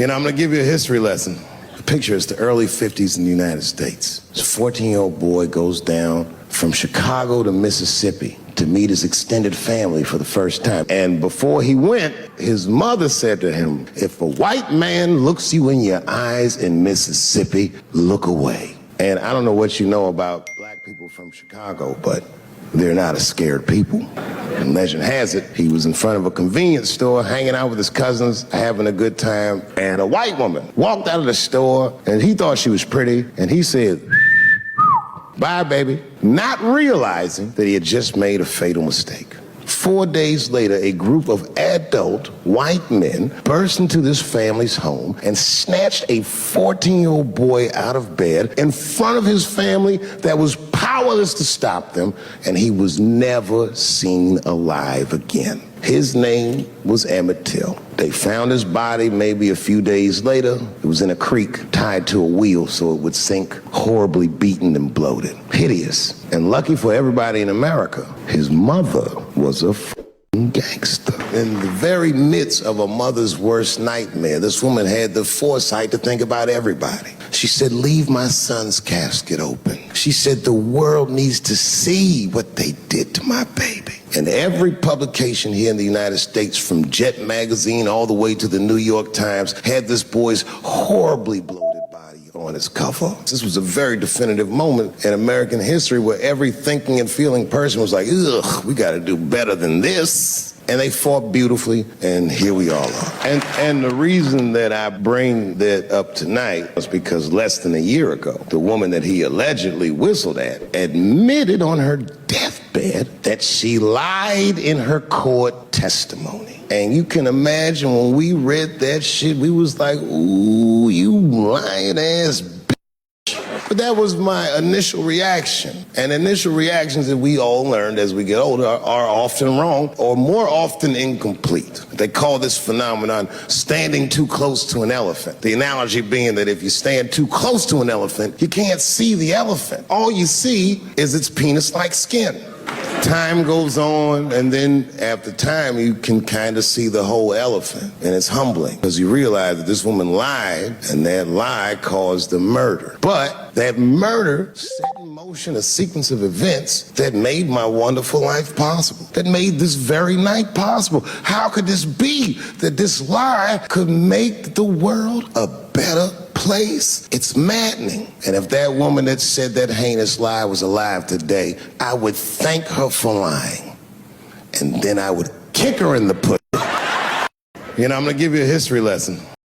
I'm gonna give you a history lesson. The picture is the early 50s in the United States. This 14-year-old boy goes down from Chicago to Mississippi to meet his extended family for the first time. And before he went, his mother said to him, if a white man looks you in your eyes in Mississippi, look away. And I don't know what you know about black people from Chicago, but they're not a scared people. And legend has it, he was in front of a convenience store, hanging out with his cousins, having a good time, and a white woman walked out of the store, and he thought she was pretty, and he said, bye, baby, not realizing that he had just made a fatal mistake. 4 days later, a group of adult white men burst into this family's home and snatched a 14-year-old boy out of bed in front of his family that was powerless to stop them, and he was never seen alive again. His name was Emmett Till. They found his body maybe a few days later. It was in a creek tied to a wheel so it would sink, horribly beaten and bloated. Hideous. And lucky for everybody in America, his mother was a gangster. In the very midst of a mother's worst nightmare, this woman had the foresight to think about everybody. She said, leave my son's casket open. She said, the world needs to see what they did to my baby. And every publication here in the United States, from Jet Magazine all the way to the New York Times, had this boy's horribly bloated body on its cover. This was a very definitive moment in American history where every thinking and feeling person was like, ugh, we got to do better than this. And they fought beautifully, and here we all are. And the reason that I bring that up tonight is because less than a year ago, the woman that he allegedly whistled at admitted on her deathbed that she lied in her court testimony. And you can imagine when we read that shit, we was like, ooh, you lying ass bitch. But that was my initial reaction. And initial reactions that we all learned as we get older are often wrong or more often incomplete. They call this phenomenon standing too close to an elephant. The analogy being that if you stand too close to an elephant, you can't see the elephant. All you see is its penis-like skin. Time goes on, and then after time, you can kind of see the whole elephant, and it's humbling because you realize that this woman lied, and that lie caused the murder. But that murder set in motion a sequence of events that made my wonderful life possible, that made this very night possible. How could this be that this lie could make the world a better place? It's maddening. And if that woman that said that heinous lie was alive today, I would thank her for lying. And then I would kick her in the pussy. I'm gonna give you a history lesson.